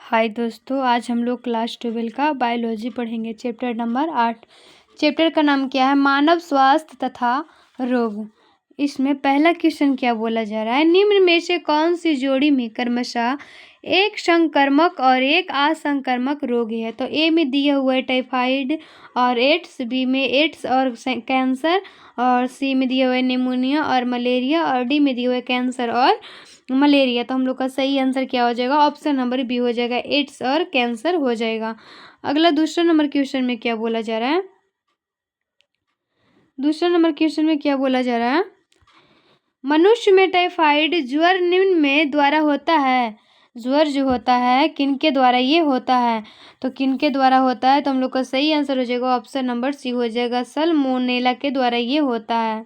हाय दोस्तों, आज हम लोग क्लास 12 का बायोलॉजी पढ़ेंगे। Chapter number 8। चैप्टर का नाम क्या है? मानव स्वास्थ्य तथा रोग। इसमें पहला क्वेश्चन क्या बोला जा रहा है? निम्न में से कौन सी जोड़ी में क्रमशः एक संक्रमक और एक असंक्रामक रोग है? तो ए में दिया हुआ है टाइफाइड और एड्स, बी में एड्स और कैंसर, और सी में दिया हुआ है निमोनिया और मलेरिया, और डी में दिया हुआ है कैंसर और मलेरिया। तो हम लोग का सही आंसर क्या हो जाएगा? ऑप्शन नंबर बी हो जाएगा, एड्स और कैंसर हो जाएगा। अगला दूसरा नंबर क्वेश्चन में क्या बोला जा रहा है? दूसरा नंबर क्वेश्चन में क्या बोला जा रहा है? मनुष्य में टाइफाइड ज्वर निम्न में द्वारा होता है। ज्वर जो होता है किनके द्वारा ये होता है? तो किनके द्वारा होता है? तो हम लोग का सही आंसर हो जाएगा ऑप्शन नंबर सी हो जाएगा, सल्मोनेला के द्वारा ये होता है।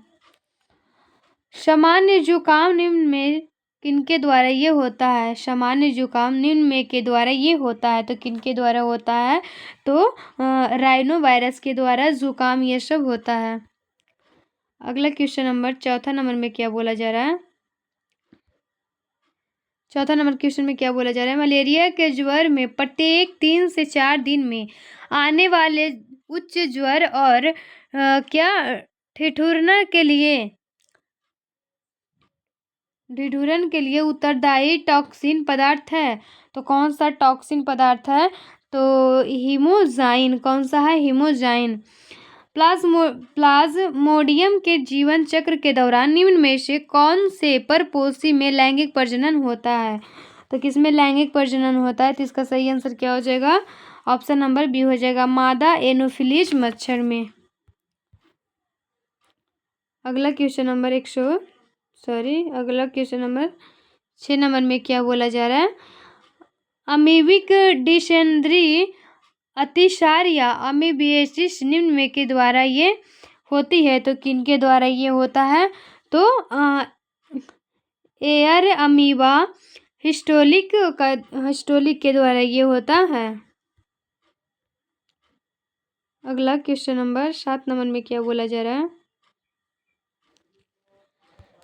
सामान्य जुकाम निम्न में किनके द्वारा ये होता है? सामान्य जुकाम निम्न में के द्वारा ये होता है। तो किनके द्वारा होता है? तो राइनो वायरस के द्वारा जुकाम ये सब होता है। अगला क्वेश्चन नंबर चौथा नंबर में क्या बोला जा रहा है? चौथा नंबर क्वेश्चन में क्या बोला जा रहा है? मलेरिया के ज्वर में प्रत्येक 3 से 4 दिन में आने वाले उच्च ज्वर और क्या ठिठुरन के लिए उत्तरदायी टॉक्सिन पदार्थ है। तो कौन सा टॉक्सिन पदार्थ है? तो हीमोजाइन। कौन सा है? हीमोजाइन। प्लाज्मोडियम के जीवन चक्र के दौरान निम्न में से कौन से परपोषी में लैंगिक प्रजनन होता है? तो किसमें लैंगिक प्रजनन होता है? तो इसका सही आंसर क्या हो जाएगा? ऑप्शन नंबर बी हो जाएगा, मादा एनोफिलीज मच्छर में। अगला क्वेश्चन नंबर अगला क्वेश्चन नंबर 6 नंबर में क्या बोला जा रहा है? अमीबिक डिसेंट्री, अतिसार या अमीबियासिस निम्न में के द्वारा ये होती है। तो किनके द्वारा ये होता है? तो एयर अमीबा हिस्टोलिक के द्वारा ये होता है। अगला क्वेश्चन नंबर 7 नंबर में क्या बोला जा रहा है?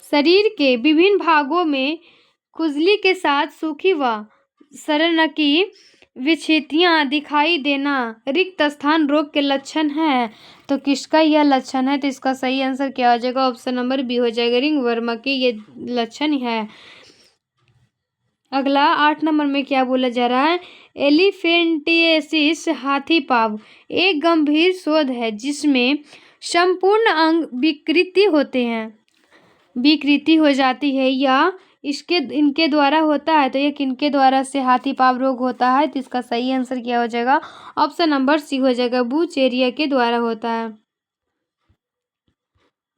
शरीर के विभिन्न भागों में खुजली के साथ सूखी व सरनकी विच्छेदियाँ दिखाई देना रिक्त स्थान रोग के लक्षण है। तो किसका यह लक्षण है? तो इसका सही आंसर क्या हो जाएगा? ऑप्शन नंबर बी हो जाएगा, रिंगवर्म के ये लक्षण है। अगला 8 नंबर में क्या बोला जा रहा है? एलिफेंटिएसिस हाथी पाव एक गंभीर शोध है जिसमें संपूर्ण अंग विकृति हो जाती है या इनके द्वारा होता है। तो ये किनके द्वारा से हाथी पाव रोग होता है? तो इसका सही आंसर क्या हो जाएगा? ऑप्शन नंबर सी हो जाएगा, बूचेरिया के द्वारा होता है।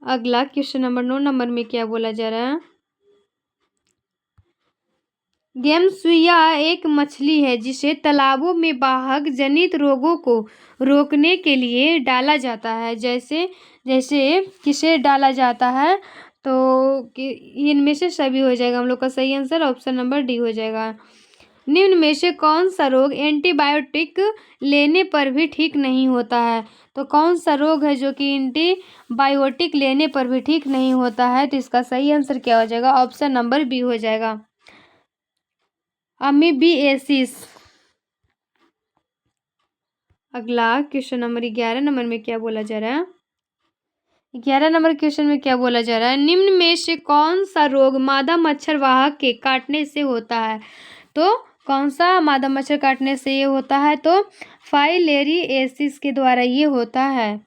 अगला क्वेश्चन नंबर 9 नंबर में क्या बोला जा रहा है? गेमसुइया एक मछली है जिसे तालाबों में वाहक जनित रोगों को रोकने के लिए डाला जाता है। जैसे किसे डाला जाता है? तो इनमें से सभी हो जाएगा। हम लोग का सही आंसर ऑप्शन नंबर डी हो जाएगा। निम्न में से कौन सा रोग एंटीबायोटिक लेने पर भी ठीक नहीं होता है? तो कौन सा रोग है जो कि एंटीबायोटिक लेने पर भी ठीक नहीं होता है? तो इसका सही आंसर क्या हो जाएगा? ऑप्शन नंबर बी हो जाएगा, अमीबियासिस। अगला क्वेश्चन नंबर 11 नंबर में क्या बोला जा रहा है? 11 नंबर क्वेश्चन में क्या बोला जा रहा है? निम्न में से कौन सा रोग मादा मच्छर वाहक के काटने से होता है? तो कौन सा मादा मच्छर काटने से ये होता है? तो फाइलेरियासिस के द्वारा ये होता है।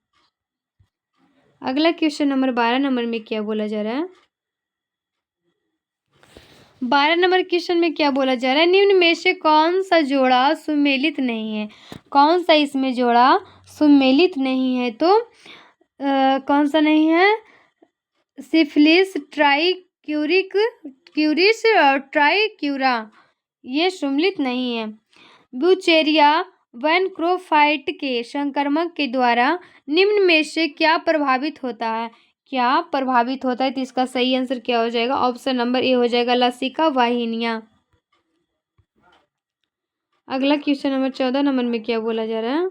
अगला क्वेश्चन नंबर 12 नंबर में क्या बोला जा रहा है? 12 नंबर क्वेश्चन में क्या बोला जा रहा है? निम्न में से कौन सा जोड़ा सुमेलित नहीं है? कौन सा इसमें जोड़ा सुमेलित नहीं है? तो कौन सा नहीं है? सिफिलिस, क्यूरिस और ट्राइक्यूरा ये सुमेलित नहीं है। ब्यूचेरिया वैनक्रोफाइट के संक्रमण के द्वारा निम्न में से क्या प्रभावित होता है? तो इसका सही आंसर क्या हो जाएगा? ऑप्शन नंबर ए हो जाएगा, लसिका वाहिनिया। अगला क्वेश्चन नंबर 14 नंबर में क्या बोला जा रहा है?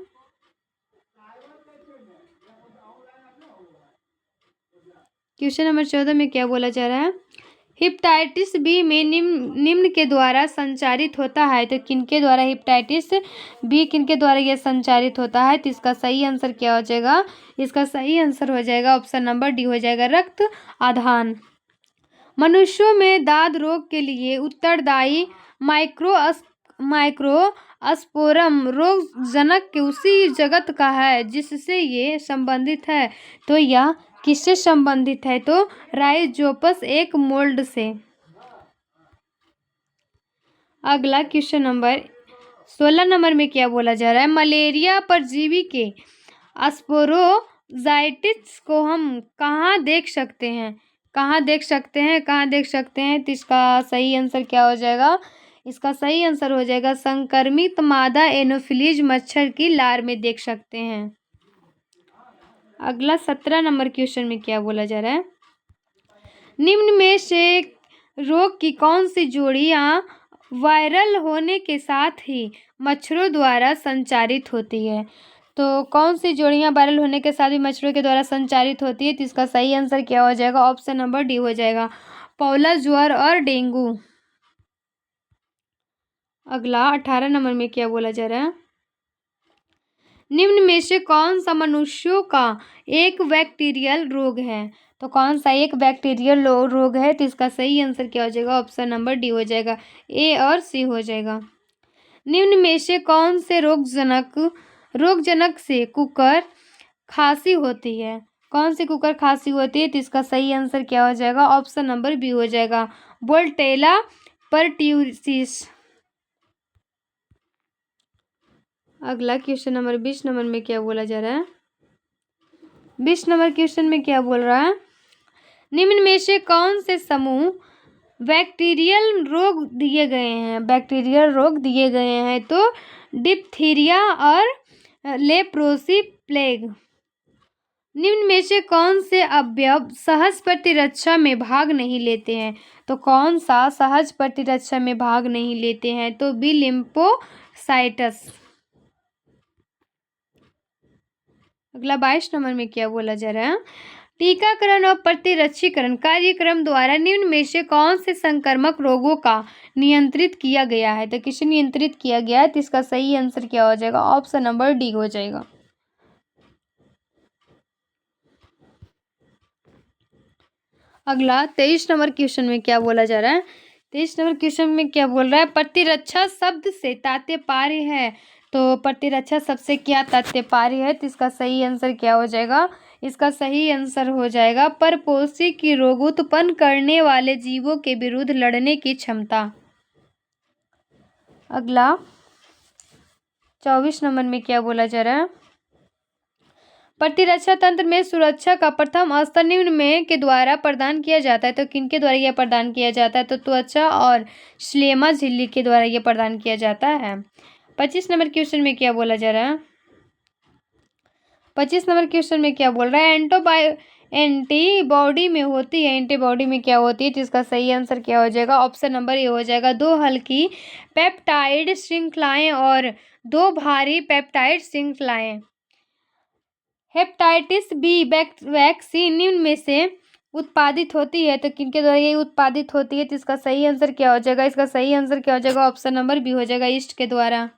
क्वेश्चन नंबर 14 में क्या बोला जा रहा है? हेपेटाइटिस बी में निम्न के द्वारा संचारित होता है, तो किनके द्वारा हेपेटाइटिस बी किनके द्वारा यह संचारित होता है? तो इसका सही आंसर क्या हो जाएगा? इसका सही आंसर हो जाएगा ऑप्शन नंबर डी हो जाएगा, रक्त आधान। मनुष्यों में दाद रोग के लिए उत्तरदायी माइक्रोस्पोरम रोग जनक के उसी जगत का है जिससे ये संबंधित है, तो यह किससे संबंधित है? तो राइजोपस एक मोल्ड से। अगला क्वेश्चन नंबर 16 नंबर में क्या बोला जा रहा है? मलेरिया परजीवी के स्पोरोजाइटिस को हम कहाँ देख सकते हैं? कहाँ देख सकते हैं? तो इसका सही आंसर क्या हो जाएगा? इसका सही आंसर हो जाएगा संक्रमित मादा एनोफिलीज मच्छर की लार में देख सकते हैं। अगला 17 नंबर क्वेश्चन में क्या बोला जा रहा है? निम्न में से रोग की कौन सी जोड़ियां वायरल होने के साथ ही मच्छरों द्वारा संचारित होती है? तो कौन सी जोड़ियां वायरल होने के साथ ही मच्छरों के द्वारा संचारित होती है? तो इसका सही आंसर क्या हो जाएगा? ऑप्शन नंबर डी हो जाएगा, पौला ज्वर और डेंगू। अगला 18 नंबर में क्या बोला जा रहा है? निम्न में से कौन सा मनुष्यों का एक बैक्टीरियल रोग है? तो कौन सा एक बैक्टीरियल रोग है? तो इसका सही आंसर क्या हो जाएगा? ऑप्शन नंबर डी हो जाएगा, ए और सी हो जाएगा। निम्न में से कौन से रोगजनक से कुकर खांसी होती है? कौन सी कुकर खांसी होती है? तो इसका सही आंसर क्या हो जाएगा? ऑप्शन नंबर बी हो जाएगा, वोल्टेला परट्यूसिस। अगला क्वेश्चन नंबर 20 नंबर में क्या बोला जा रहा है? 20 नंबर क्वेश्चन में क्या बोल रहा है? निम्न में से कौन से समूह बैक्टीरियल रोग दिए गए हैं? तो डिप्थीरिया और लेप्रोसी प्लेग। निम्न में से कौन से अवयव सहज प्रतिरक्षा में भाग नहीं लेते हैं? तो कौन सा सहज प्रतिरक्षा में भाग नहीं लेते हैं? तो बी लिम्फोसाइट्स। अगला 22 नंबर में क्या बोला जा रहा है? टीकाकरण और प्रतिरक्षीकरण कार्यक्रम द्वारा निम्न में से कौन से संक्रामक रोगों का नियंत्रित किया गया है? तो किसे नियंत्रित किया गया है? तो इसका सही आंसर क्या हो जाएगा? ऑप्शन नंबर डी हो जाएगा। अगला 23 नंबर क्वेश्चन में क्या बोला जा रहा है? 23 नंबर क्वेश्चन में क्या बोल रहा है? प्रतिरक्षा शब्द से तात्पर्य है, तो प्रतिरक्षा शब्द से क्या तात्पर्य है? तो इसका सही आंसर क्या हो जाएगा? इसका सही आंसर हो जाएगा परपोषी की रोग उत्पन्न करने वाले जीवों के विरुद्ध लड़ने की क्षमता। अगला 24 नंबर में क्या बोला जा रहा है? प्रतिरक्षा तंत्र में सुरक्षा का प्रथम स्तर निम्न में के द्वारा प्रदान किया जाता है, तो किनके द्वारा यह प्रदान किया जाता है? तो त्वचा और श्लेमा झिल्ली के द्वारा यह प्रदान किया जाता है। 25 नंबर क्वेश्चन में क्या बोला जा रहा है? 25 नंबर क्वेश्चन में क्या बोल रहा है? एंटीबॉडी में क्या होती है? तो इसका सही आंसर क्या हो जाएगा? ऑप्शन नंबर ए हो जाएगा, 2 हल्की पेप्टाइड श्रृंखलाएं और 2 भारी पेप्टाइड श्रृंखलाएं। हेपेटाइटिस बी वैक्सीन निम्न में से उत्पादित होती है, तो किनके द्वारा ये उत्पादित होती है? तो इसका सही आंसर क्या हो जाएगा? इसका सही आंसर क्या हो जाएगा? ऑप्शन नंबर बी हो जाएगा, ईस्ट के द्वारा।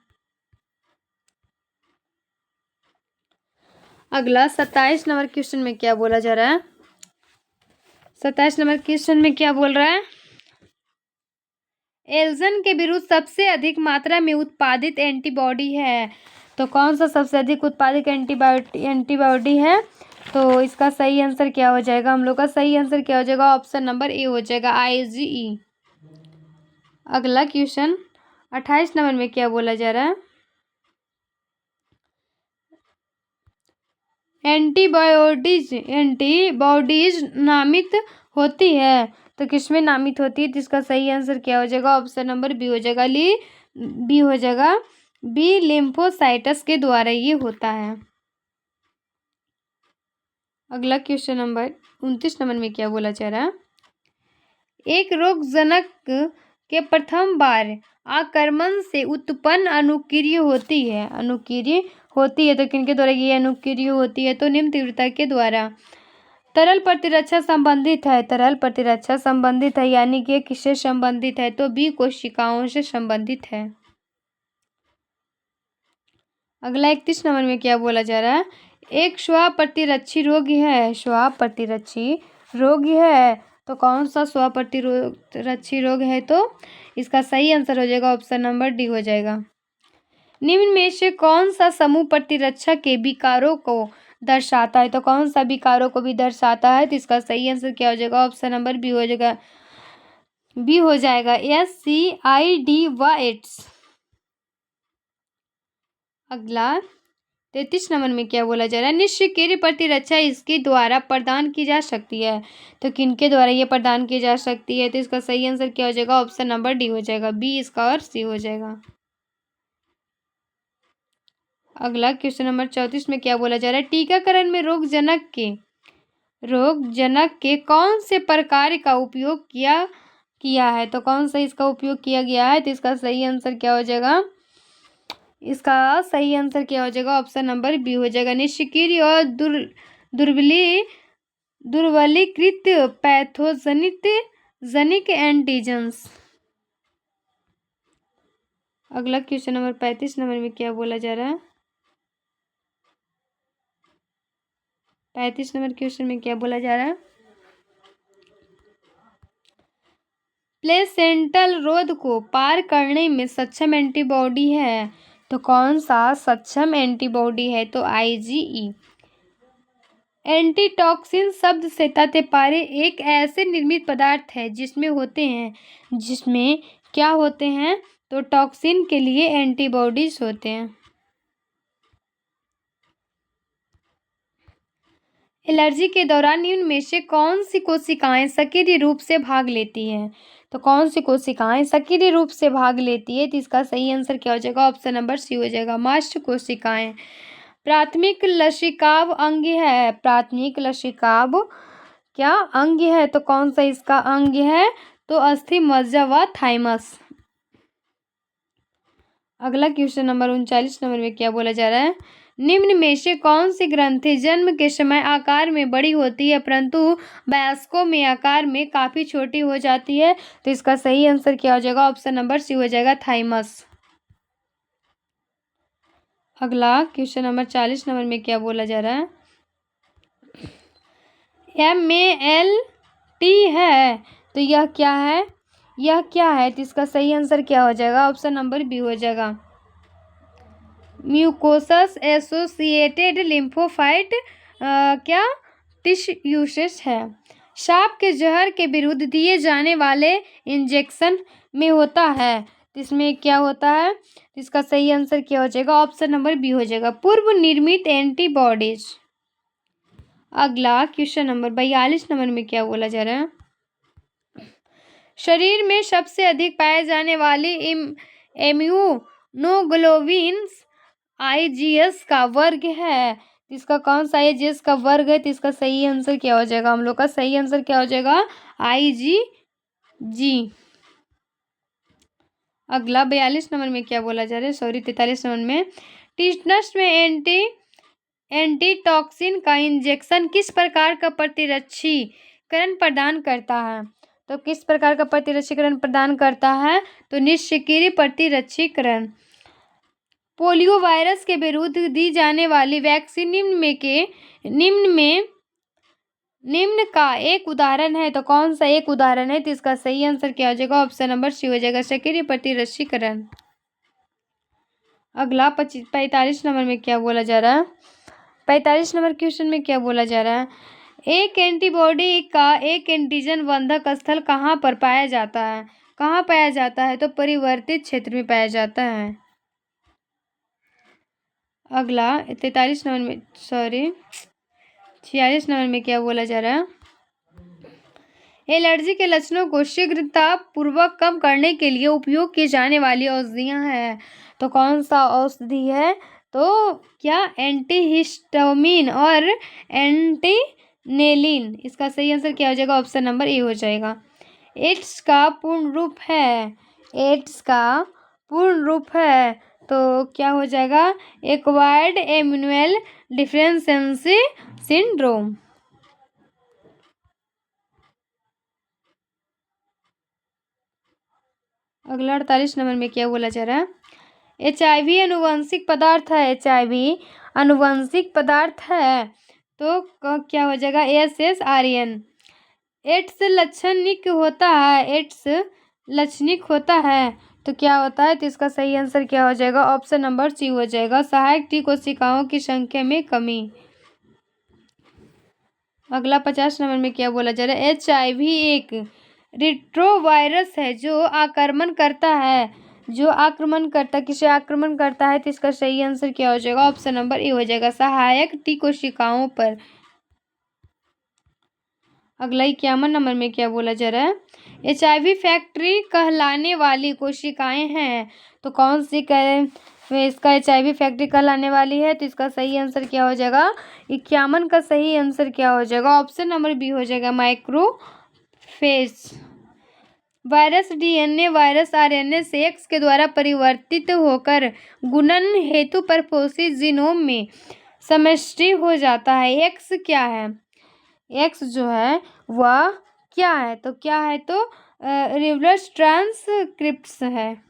अगला 27 नंबर क्वेश्चन में क्या बोला जा रहा है? 27 नंबर क्वेश्चन में क्या बोल रहा है? एल्जन के विरुद्ध सबसे अधिक मात्रा में उत्पादित एंटीबॉडी है, तो कौन सा सबसे अधिक उत्पादित एंटीबॉडी है? तो इसका सही आंसर क्या हो जाएगा? हम लोग का सही आंसर क्या हो जाएगा? ऑप्शन नंबर ए हो जाएगा, IgE। अगला क्वेश्चन 28 नंबर में क्या बोला जा रहा है? एंटीबॉडीज नामित होती है, तो किसमें नामित होती है? जिसका सही आंसर क्या हो जाएगा? ऑप्शन नंबर बी हो जाएगा, बी लिम्फोसाइट्स के द्वारा ये होता है। अगला क्वेश्चन नंबर 29 नंबर में क्या बोला जा रहा है? एक रोगजनक के प्रथम बार आक्रमण से उत्पन्न अनुक्रिय होती है, तो किनके द्वारा ये अनुक्रिय होती है? तो निम्न तीव्रता के द्वारा। तरल प्रतिरक्षा संबंधित है, तरल प्रतिरक्षा संबंधित है यानी कि किससे संबंधित है, तो बी कोशिकाओं से संबंधित है। अगला 31 नंबर में क्या बोला जा रहा है, एक स्वप्रतिरक्षी रोग है, स्वप्रतिरक्षी रोग है, तो कौन सा स्वप्रतिरक्षी रोग है, तो इसका सही आंसर हो जाएगा ऑप्शन नंबर डी हो जाएगा। निम्न में से कौन सा समूह प्रतिरक्षा के विकारों को दर्शाता है, तो कौन सा विकारों को भी दर्शाता है, तो इसका सही आंसर क्या हो जाएगा, ऑप्शन नंबर बी हो जाएगा, बी हो जाएगा SCID व एड्स। अगला 33 नंबर में क्या बोला जा रहा है, निष्क्रिय प्रतिरक्षा इसके द्वारा प्रदान की जा सकती है, तो किनके द्वारा ये प्रदान की जा सकती है, तो इसका सही आंसर क्या हो जाएगा, ऑप्शन नंबर डी हो जाएगा, बी इसका और सी हो जाएगा। अगला क्वेश्चन नंबर 34 में क्या बोला जा रहा है, टीकाकरण में रोगजनक के कौन से प्रकार का उपयोग किया है, तो कौन सा इसका उपयोग किया गया है, तो इसका सही आंसर क्या हो जाएगा, इसका सही आंसर क्या हो जाएगा, ऑप्शन नंबर बी हो जाएगा, निष्क्रिय और दुर्बलीकृत पैथोजनिक एंटीजेंस। अगला क्वेश्चन नंबर 35 नंबर में क्या बोला जा रहा है, 35 नंबर क्वेश्चन में क्या बोला जा रहा है, प्लेसेंटल रोध को पार करने में सक्षम एंटीबॉडी है, तो कौन सा सक्षम एंटीबॉडी है, तो IgE। एंटीटॉक्सिन शब्द से तात्पर्य एक ऐसे निर्मित पदार्थ है जिसमें क्या होते हैं, तो टॉक्सिन के लिए एंटीबॉडीज होते हैं। एलर्जी के दौरान निम्न में से कौन सी कोशिकाएं सक्रिय रूप से भाग लेती हैं, तो कौन सी कोशिकाएं सक्रिय रूप से भाग लेती है, तो इसका सही आंसर क्या हो जाएगा, ऑप्शन नंबर सी हो जाएगा, मास्ट कोशिकाएं। प्राथमिक लसिकाव अंग है, प्राथमिक लसिकाव क्या अंग है, तो कौन सा इसका अंग है, तो अस्थि मज्जा व थाइमस। अगला क्वेश्चन नंबर 39 नंबर में क्या बोला जा रहा है, निम्न में से कौन सी ग्रंथि जन्म के समय आकार में बड़ी होती है परंतु वयस्कों में आकार में काफी छोटी हो जाती है, तो इसका सही आंसर क्या हो जाएगा, ऑप्शन नंबर सी हो जाएगा, थाइमस। अगला क्वेश्चन नंबर 40 नंबर में क्या बोला जा रहा है, MALT है, तो यह क्या है, तो इसका सही आंसर क्या हो जाएगा, ऑप्शन नंबर बी हो जाएगा, म्यूकोसस एसोसिएटेड लिम्फोसाइट क्या टिश्यूस है। सांप के जहर के विरुद्ध दिए जाने वाले इंजेक्शन में होता है, तो इसमें क्या होता है, इसका सही आंसर क्या हो जाएगा, ऑप्शन नंबर बी हो जाएगा, पूर्व निर्मित एंटीबॉडीज। अगला क्वेश्चन नंबर 42 नंबर में क्या बोला जा रहा है, शरीर में सबसे अधिक पाए जाने वाली इम्यूनोग्लोबिन्स IgS का वर्ग है, इसका कौन सा IgS का वर्ग है, तो इसका सही आंसर क्या हो जाएगा, हम लोग का सही आंसर क्या हो जाएगा, IgG। अगला 42 नंबर में क्या बोला जा रहा है, 43 नंबर में टिटनस में एंटीटॉक्सिन का इंजेक्शन किस प्रकार का प्रतिरक्षीकरण प्रदान करता है, तो किस प्रकार का प्रतिरक्षीकरण प्रदान करता है, तो निष्क्रिय प्रतिरक्षीकरण। पोलियो वायरस के विरुद्ध दी जाने वाली वैक्सीन निम्न का एक उदाहरण है, तो कौन सा एक उदाहरण है, तो इसका सही आंसर क्या हो जाएगा, ऑप्शन नंबर सी हो जाएगा, सक्रिय प्रतिरक्षीकरण। अगला 45 नंबर में क्या बोला जा रहा है, 45 नंबर क्वेश्चन में क्या बोला जा रहा है, एक एंटीबॉडी का एक एंटीजन बंधक स्थल कहाँ पर पाया जाता है, तो परिवर्तित क्षेत्र में पाया जाता है। अगला 46 नंबर में क्या बोला जा रहा है, एलर्जी के लक्षणों को शीघ्रता पूर्वक कम करने के लिए उपयोग की जाने वाली औषधियाँ हैं, तो कौन सा औषधि है, तो क्या एंटीहिस्टामिन और एंटीनेलिन, इसका सही आंसर क्या हो जाएगा, ऑप्शन नंबर ए हो जाएगा। एड्स का पूर्ण रूप है, तो क्या हो जाएगा, एक्वायर्ड इम्यूनल डिफिशिएंसी सिंड्रोम। अगला 48 नंबर में क्या बोला जा रहा है? HIV अनुवांशिक पदार्थ है। HIV अनुवांशिक पदार्थ है तो क्या हो जाएगा? SSRN। एड्स लक्षणिक होता है। एड्स लक्षणिक होता है तो क्या होता है? तो इसका सही आंसर क्या हो जाएगा? ऑप्शन नंबर सी हो जाएगा, सहायक टी कोशिकाओं की संख्या में कमी। अगला 50 नंबर में क्या बोला जा रहा है? HIV एक रेट्रोवायरस है जो आक्रमण करता है। किसे आक्रमण करता है? तो इसका सही आंसर क्या हो जाएगा? ऑप्शन नंबर ए हो जाएगा, सहायक टी कोशिकाओं पर। अगला 51 नंबर में क्या बोला जा रहा है? HIV फैक्ट्री कहलाने वाली कोशिकाएं हैं तो कौन सी इसका HIV फैक्ट्री कहलाने वाली है? तो इसका सही आंसर क्या हो जाएगा? 51 का सही आंसर क्या हो जाएगा? ऑप्शन नंबर बी हो जाएगा, macrophage. Virus DNA virus RNA से X के द्वारा परिवर्तित होकर गुणन हेतु परपोषित जीनोम में समष्टि हो जाता है। X क्या है? X जो है वह क्या है? तो क्या है? तो रिवर्स ट्रांसक्रिप्ट्स है।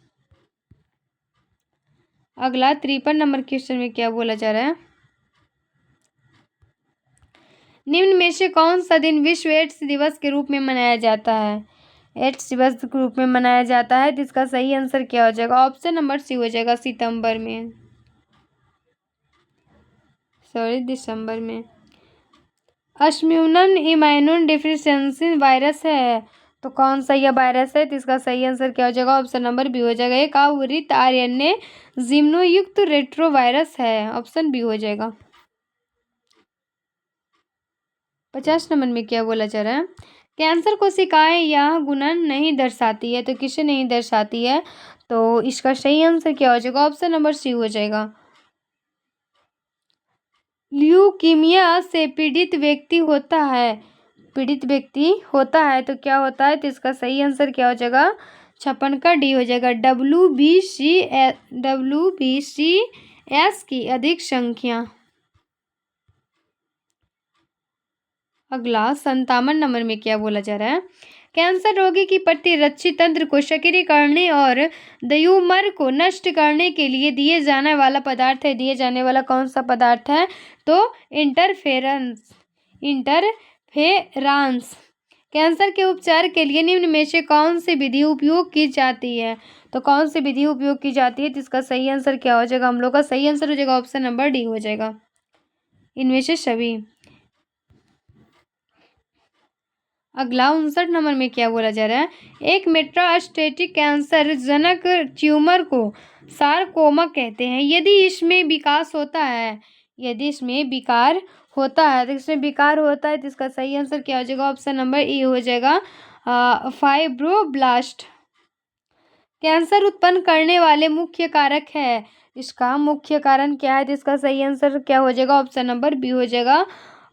अगला 53 नंबर क्वेश्चन में क्या बोला जा रहा है? निम्न में से कौन सा दिन विश्व एड्स दिवस के रूप में मनाया जाता है? एड्स दिवस के रूप में मनाया जाता है तो इसका सही आंसर क्या हो जाएगा? ऑप्शन नंबर सी हो जाएगा, दिसंबर में। अश्म्यूनम इम्यून डिफिशियंसी वायरस है तो कौन सा यह वायरस है? तो इसका सही आंसर क्या हो जाएगा? ऑप्शन नंबर बी हो जाएगा, एक आवृत RNA जिम्नोयुक्त रेट्रोवायरस है। ऑप्शन बी हो जाएगा। 50 नंबर में क्या बोला जा रहा है? कैंसर कोशिकाएं यह गुणन नहीं दर्शाती है तो किसे नहीं दर्शाती है? तो इसका सही आंसर क्या हो जाएगा? ऑप्शन नंबर सी हो जाएगा। ल्यूकीमिया से पीड़ित व्यक्ति होता है तो क्या होता है? तो इसका सही आंसर क्या हो जाएगा? 56 का डी हो जाएगा, WBCS की अधिक संख्या। अगला 57 नंबर में क्या बोला जा रहा है? कैंसर रोगी की प्रतिरक्षी तंत्र को सक्रिय करने और ट्यूमर को नष्ट करने के लिए दिए जाने वाला पदार्थ है। दिए जाने वाला कौन सा पदार्थ है? तो इंटरफेरेंस। कैंसर के उपचार के लिए निम्न में से कौन सी विधि उपयोग की जाती है? तो कौन सी विधि उपयोग की जाती है? तो इसका सही आंसर क्या हो जाएगा? हम लोग का सही आंसर हो जाएगा, ऑप्शन नंबर डी हो जाएगा, इनमें से सभी। अगला 59 नंबर में क्या बोला जा रहा है? एक मेटास्टेटिक कैंसर जनक ट्यूमर को सारकोमा कहते हैं। यदि इसमें विकार होता है तो इसका सही आंसर क्या हो जाएगा? ऑप्शन नंबर ए हो जाएगा, फाइब्रोब्लास्ट। कैंसर उत्पन्न करने वाले मुख्य कारक है। इसका मुख्य कारण क्या है? तो इसका सही आंसर क्या हो जाएगा? ऑप्शन नंबर बी हो जाएगा,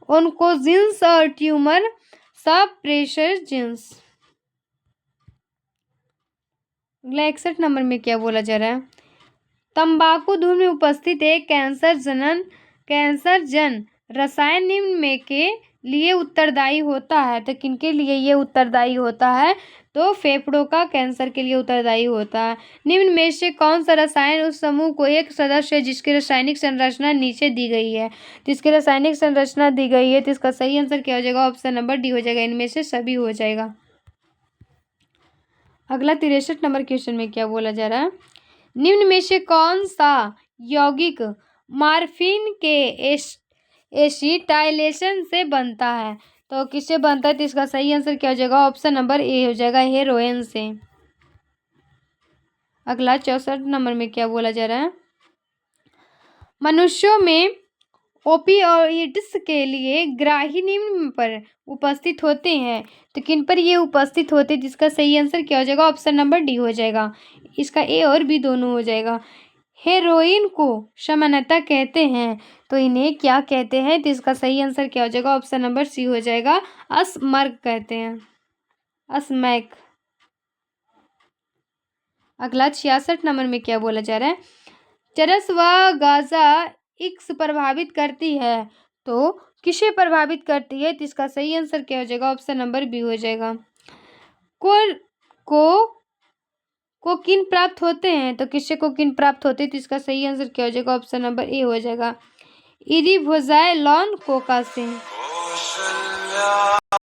ओन्कोजिन्स और ट्यूमर सप्रेशर जीन्स। अगला 61 नंबर में क्या बोला जा रहा है? तंबाकू धूल में उपस्थित एक कैंसर जन रसायन निम्न में के लिए उत्तरदायी होता है। तो किनके लिए ये उत्तरदायी होता है? तो फेफड़ों का कैंसर के लिए उत्तरदायी होता है। निम्न में से कौन सा रसायन उस समूह को एक सदस्य है जिसकी रासायनिक संरचना नीचे दी गई है? तो इसकी रासायनिक संरचना दी गई है तो इसका सही आंसर क्या हो जाएगा? ऑप्शन नंबर डी हो जाएगा, इनमें से सभी हो जाएगा। अगला 63 नंबर क्वेश्चन में क्या बोला जा रहा है? निम्न में से कौन सा यौगिक मॉर्फिन के एसिटाइलेशन से बनता है? तो किससे बनता है? तो इसका सही आंसर क्या हो जाएगा? ऑप्शन नंबर ए हो जाएगा, हेरोइन से। अगला 64 नंबर में क्या बोला जा रहा है? मनुष्यों में ओपियोइड्स के लिए ग्राही निम्न पर उपस्थित होते हैं तो किन पर ये उपस्थित होते हैं? जिसका सही आंसर क्या हो जाएगा? ऑप्शन नंबर डी हो जाएगा, इसका ए और बी दोनों हो जाएगा। हेरोइन को सामान्यतः कहते हैं तो इन्हें क्या कहते हैं? तो इसका सही आंसर क्या हो जाएगा? ऑप्शन नंबर सी हो जाएगा, अस्मर्क कहते हैं, अस्मैक। अगला 66 नंबर में क्या बोला जा रहा है? चरस व गाजा एक्स प्रभावित करती है तो किसे प्रभावित करती है? तो इसका सही आंसर क्या हो जाएगा? ऑप्शन नंबर बी हो जाएगा, कोकीन प्राप्त होते हैं, तो किससे कोकीन प्राप्त होते हैं? तो इसका सही आंसर क्या हो जाएगा? ऑप्शन नंबर ए हो जाएगा, इरिबोजाइलॉन कोका से।